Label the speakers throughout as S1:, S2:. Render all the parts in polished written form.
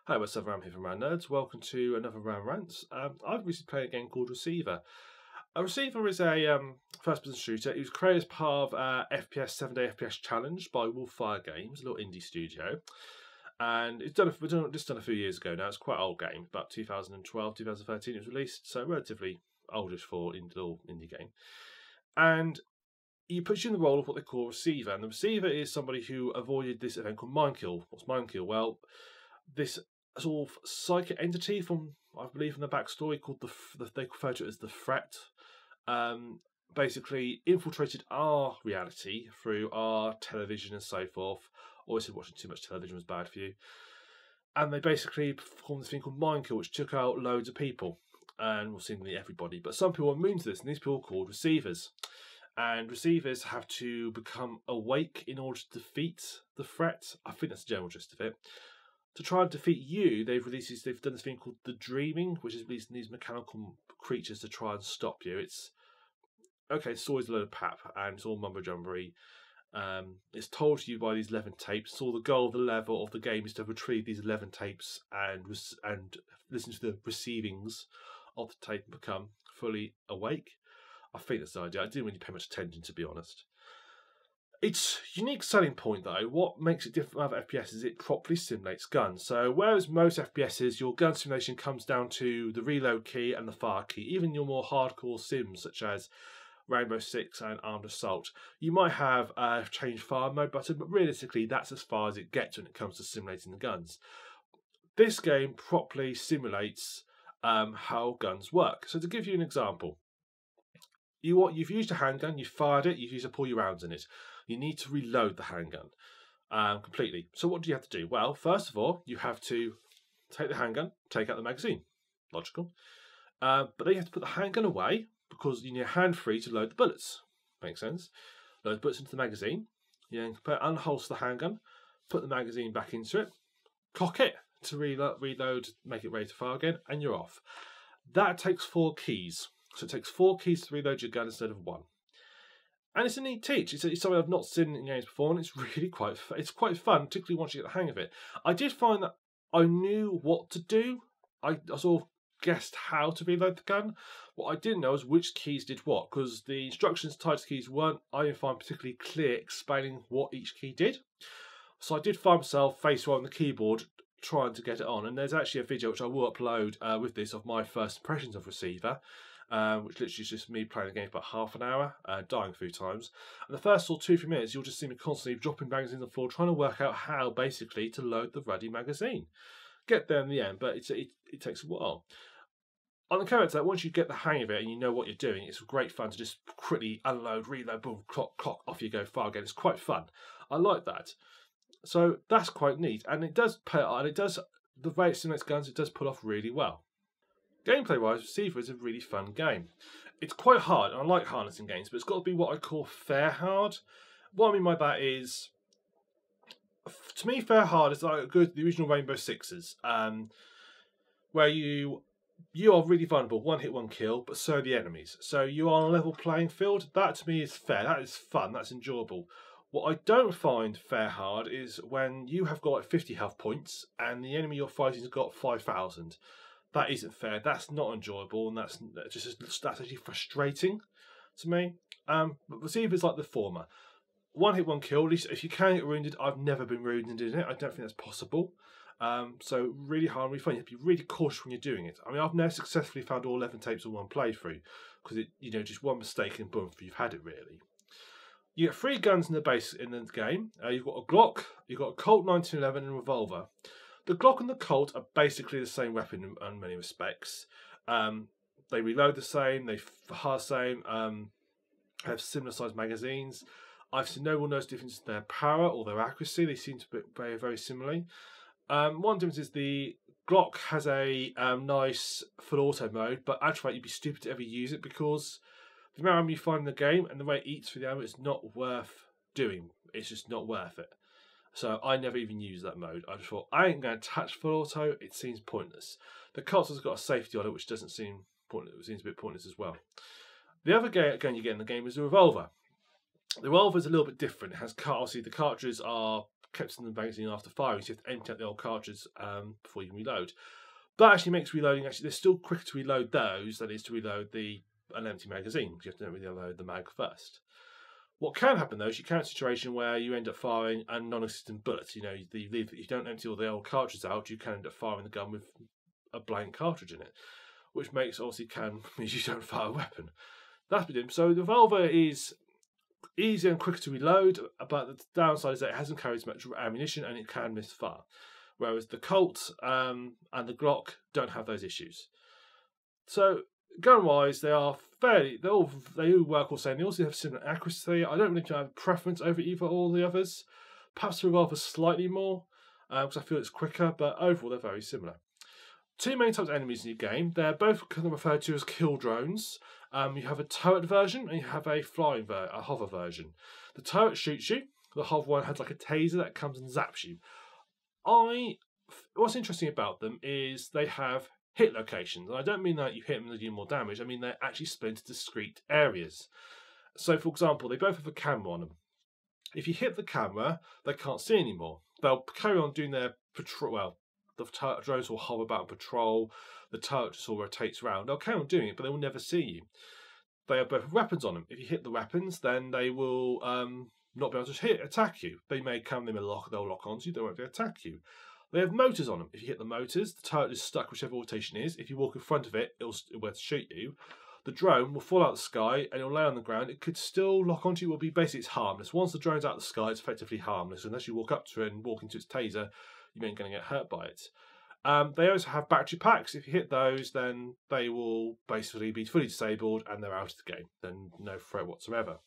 S1: Hi, TheSuffolkRam here from Rant Nerds. Welcome to another Rant. I've recently played a game called Receiver. A Receiver is a first-person shooter. It was created as part of FPS 7-Day FPS Challenge by Wolfire Games, a little indie studio. And it's just done a few years ago now. It's quite an old game, about 2012, 2013 it was released, so relatively oldish for a little indie game. And you put you in the role of what they call a Receiver. And the Receiver is somebody who avoided this event called Minekill. What's Minekill? Well, this sort of psychic entity from, I believe, in the backstory called they refer to it as the Threat, basically infiltrated our reality through our television and so forth. Obviously, watching too much television was bad for you. And they basically performed this thing called Minekill, which took out loads of people, and well, seemingly everybody. But some people are immune to this, and these people are called Receivers. And Receivers have to become awake in order to defeat the Threat. I think that's the general gist of it. To try and defeat you, they've done this thing called the Dreaming, which is releasing these mechanical creatures to try and stop you. It's always a load of pap, and it's all mumbo jumbery. It's told to you by these 11 tapes. So the goal of the level of the game is to retrieve these 11 tapes and listen to the receivings of the tape and become fully awake. I think that's the idea. I didn't really pay much attention, to be honest. Its unique selling point, though, what makes it different from other FPS is it properly simulates guns. So whereas most FPSs, your gun simulation comes down to the reload key and the fire key, even your more hardcore sims such as Rainbow Six and Armed Assault, you might have a change fire mode button, but realistically that's as far as it gets when it comes to simulating the guns. This game properly simulates how guns work. So to give you an example, you've used a handgun, you've fired it, you've used to pull your rounds in it. You need to reload the handgun completely. So what do you have to do? Well, first of all, you have to take the handgun, take out the magazine. Logical. But then you have to put the handgun away because you need a hand free to load the bullets. Makes sense. Load the bullets into the magazine. You then unholster the handgun, put the magazine back into it, cock it to reload, make it ready to fire again, and you're off. That takes 4 keys. So it takes 4 keys to reload your gun instead of 1. And it's a neat teach. It's something I've not seen in games before, and it's really quite fun, particularly once you get the hang of it. I did find that I knew what to do. I sort of guessed how to reload the gun. What I didn't know is which keys did what, because the instructions tied to keys weren't, I didn't find, particularly clear explaining what each key did. So I did find myself face on the keyboard trying to get it on, and there's actually a video which I will upload with this of my first impressions of Receiver. Which literally is just me playing the game for about half an hour, dying a few times. And the first sort of 2-3 minutes, you'll just see me constantly dropping magazines on the floor, trying to work out how, basically, to load the ruddy magazine. Get there in the end, but it takes a while. On the character, once you get the hang of it and you know what you're doing, it's great fun to just quickly unload, reload, boom, clock, off you go, fire again. It's quite fun. I like that. So that's quite neat, and it does pay, and it does, the way it simulates guns, it does pull off really well. Gameplay-wise, Receiver is a really fun game. It's quite hard, and I like harnessing games, but it's got to be what I call fair hard. What I mean by that is, to me, fair hard is like the original Rainbow Sixes, where you are really vulnerable, one hit, one kill, but so are the enemies. So you are on a level playing field. That to me is fair. That is fun. That's enjoyable. What I don't find fair hard is when you have got like 50 health points and the enemy you're fighting has got 5,000. That isn't fair. That's not enjoyable, and that's actually frustrating to me. But Receiver is like the former. One hit, one kill. At least if you can get wounded, I've never been wounded in it. I don't think that's possible. So really hard, really fun. You have to be really cautious when you're doing it. I mean, I've never successfully found all 11 tapes in one playthrough because just one mistake and boom, you've had it really. You get 3 guns in the game. You've got a Glock, you've got a Colt 1911, and a revolver. The Glock and the Colt are basically the same weapon in many respects. They reload the same, they fire the same, have similar sized magazines. I've seen no one knows the difference in their power or their accuracy. They seem to be very, very similarly. One difference is the Glock has a nice full auto mode, but actually you'd be stupid to ever use it because the amount of ammo you find in the game and the way it eats through the ammo is not worth doing. It's just not worth it. So I never even used that mode. I just thought, I ain't going to touch full auto. It seems pointless. The Colt has got a safety on it, which doesn't seem pointless. It seems a bit pointless as well. The other gun you get in the game is the revolver. The revolver is a little bit different. It has obviously the cartridges are kept in the magazine after firing, so you have to empty out the old cartridges before you can reload. That actually makes reloading, they're still quicker to reload those than it is to reload an empty magazine, because you have to reload the mag first. What can happen though is you can have a situation where you end up firing a non-existent bullet. You know, if you don't empty all the old cartridges out, you can end up firing the gun with a blank cartridge in it, which means you don't fire a weapon. That's been so the revolver is easier and quicker to reload, but the downside is that it hasn't carried as much ammunition and it can misfire. Whereas the Colt and the Glock don't have those issues. So gun-wise, they all work all the same. They also have similar accuracy. I don't really have a preference over either or the others. Perhaps the revolver slightly more, because I feel it's quicker, but overall they're very similar. Two main types of enemies in your game. They're both kind of referred to as kill drones. You have a turret version and you have a hover version. The turret shoots you. The hover one has like a taser that comes and zaps you. What's interesting about them is they have hit locations. And I don't mean that you hit them and they do more damage. I mean they're actually split into discrete areas. So, for example, they both have a camera on them. If you hit the camera, they can't see anymore. They'll carry on doing their patrol. Well, the drones will hover about and patrol. The turret just all rotates around. They'll carry on doing it, but they will never see you. They have both weapons on them. If you hit the weapons, then they will not be able to attack you. They may come, they'll lock onto you, they won't be able to attack you. They have motors on them. If you hit the motors, the turret is stuck whichever rotation is. If you walk in front of it, it'll shoot you. The drone will fall out of the sky and it'll lay on the ground. It could still lock onto you. It will be basically it's harmless. Once the drone's out of the sky, it's effectively harmless. Unless you walk up to it and walk into its taser, you ain't going to get hurt by it. They also have battery packs. If you hit those, then they will basically be fully disabled and they're out of the game. Then no threat whatsoever.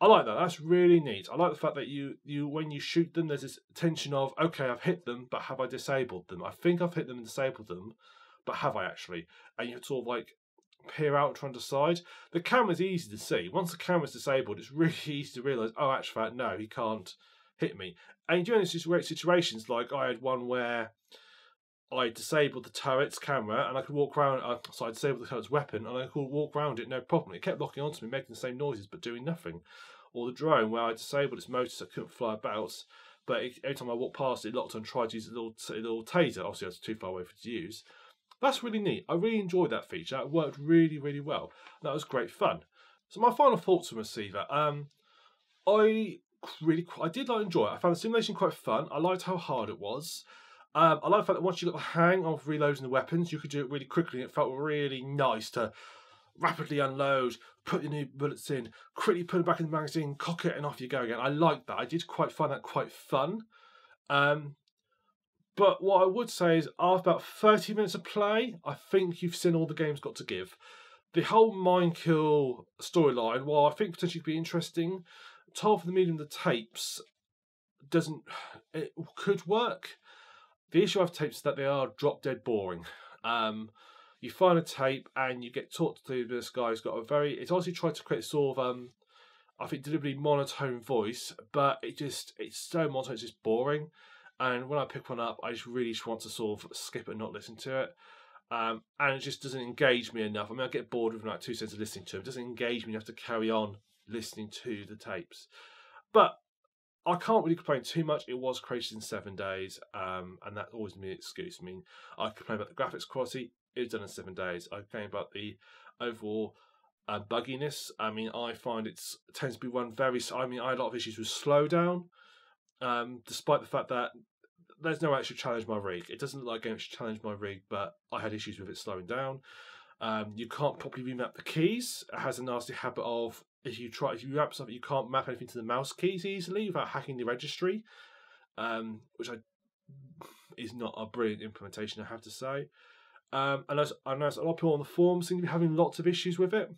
S1: I like that. That's really neat. I like the fact that you when you shoot them, there's this tension of, okay, I've hit them, but have I disabled them? I think I've hit them and disabled them, but have I actually? And you sort of like peer out and try and decide. The camera's easy to see. Once the camera's disabled, it's really easy to realise, oh, actually, no, he can't hit me. And you do in these great situations, like I had one where I disabled the turret's camera and I could walk around, so I disabled the turret's weapon and I could walk around it no problem. It kept locking onto me, making the same noises but doing nothing. Or the drone where I disabled its motor so it couldn't fly about, but every time I walked past it locked on and tried to use a little taser. Obviously I was too far away for it to use. That's really neat. I really enjoyed that feature. It worked really, really well. That was great fun. So my final thoughts on Receiver. I did enjoy it. I found the simulation quite fun. I liked how hard it was. I like the fact that once you got the hang of reloading the weapons, you could do it really quickly. And it felt really nice to rapidly unload, put your new bullets in, quickly put it back in the magazine, cock it, and off you go again. I liked that. I did find that quite fun. But what I would say is, after about 30 minutes of play, I think you've seen all the game's got to give. The whole Mind Kill storyline, while I think potentially could be interesting, told for the medium of the tapes could work. The issue of tapes is that they are drop dead boring. You find a tape and you get talked to this guy who's got it's obviously tried to create sort of I think deliberately monotone voice, but it's so monotone, it's just boring. And when I pick one up, I just really want to sort of skip it and not listen to it. And it just doesn't engage me enough. I mean, I get bored with like 2 seconds of listening to it. It doesn't engage me enough to carry on listening to the tapes. But I can't really complain too much. It was created in 7 days, and that's always my excuse. I mean, I complain about the graphics quality. It was done in 7 days. I complain about the overall bugginess. I mean, I find it tends to be one I had a lot of issues with slowdown, despite the fact that there's no actual challenge my rig. It doesn't look like a game should challenge my rig, but I had issues with it slowing down. You can't properly remap the keys. It has a nasty habit of if you map something, you can't map anything to the mouse keys easily without hacking the registry, which is not a brilliant implementation, I have to say. And I noticed a lot of people on the forums seem to be having lots of issues with it.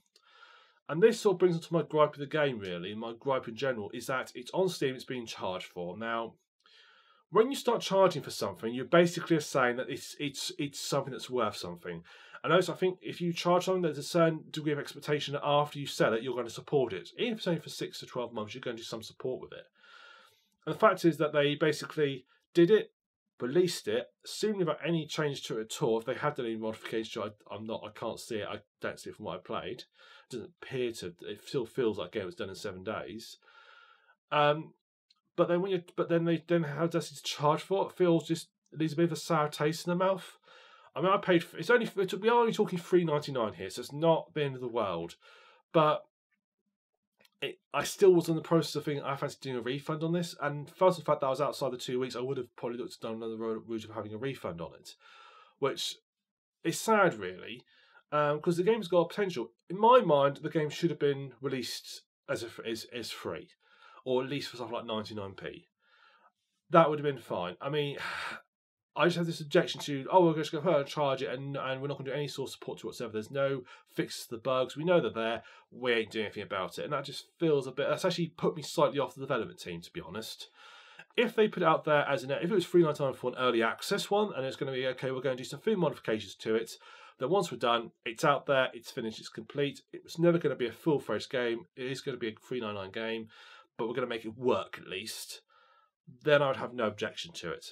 S1: And this sort of brings us to my gripe with the game, really. My gripe in general is that it's on Steam, it's being charged for. Now, when you start charging for something, you're basically saying that it's something that's worth something. And also, I think if you charge something, there's a certain degree of expectation that after you sell it, you're going to support it. Even if it's only for 6 to 12 months, you're going to do some support with it. And the fact is that they basically did it, released it, seemingly without any change to it at all. If they had done any modifications, I can't see it. I don't see it from what I played. It doesn't appear to. It still feels like a game was done in 7 days. But then they then have to charge for it. It feels just it leaves a bit of a sour taste in the mouth. I mean, I paid for we are only talking $3.99 here, so it's not the end of the world. But I still was in the process of thinking I fancy doing a refund on this. And first, the fact that I was outside the 2 weeks, I would have probably looked down another route of having a refund on it, which is sad, really, because the game's got potential. In my mind, the game should have been released as free, or at least for something like 99p. That would have been fine. I mean, I just have this objection to, we're just going to charge it and we're not going to do any sort of support to whatsoever. There's no fixes to the bugs. We know they're there. We ain't doing anything about it. And that just feels a bit, that's actually put me slightly off the development team, to be honest. If they put it out there if it was $3.99 for an early access one, and it's going to be, okay, we're going to do some few modifications to it, then once we're done, it's out there, it's finished, it's complete. It was never going to be a full-fledged game. It is going to be a $3.99 game, but we're going to make it work at least. Then I would have no objection to it.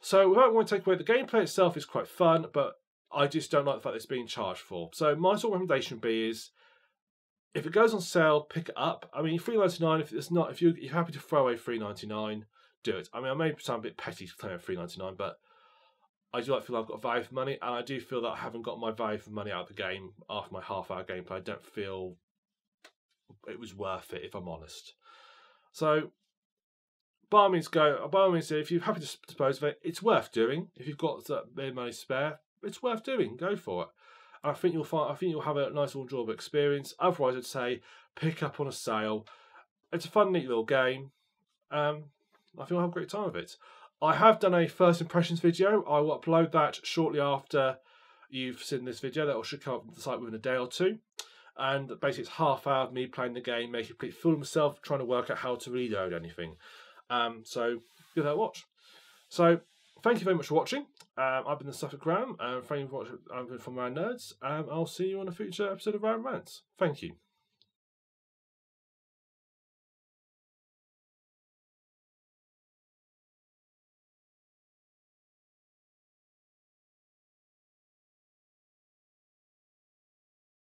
S1: So without wanting to take away, the gameplay itself is quite fun, but I just don't like the fact that it's being charged for. So my sort of recommendation would be is, if it goes on sale, pick it up. I mean, $3.99. If you're happy to throw away $3.99, do it. I mean, I may sound a bit petty for playing $3.99, but I do feel I've got value for money, and I do feel that I haven't got my value for money out of the game after my half-hour gameplay. I don't feel it was worth it, if I'm honest. So, by all means, if you're happy to dispose of it, it's worth doing. If you've got that bit of money spare, it's worth doing. Go for it. And I think you'll have a nice, enjoyable experience. Otherwise, I'd say pick up on a sale. It's a fun, neat little game. I think I'll have a great time with it. I have done a first impressions video. I will upload that shortly after you've seen this video. That should come up on the site within a day or two. And basically, it's half hour of me playing the game, making a complete fool of myself, trying to work out how to reload anything. So give that a watch. So thank you very much for watching. I've been TheSuffolkRam. Thank you for watching. I've been from Rant Nerds. I'll see you on a future episode of Rant Rants. Thank you.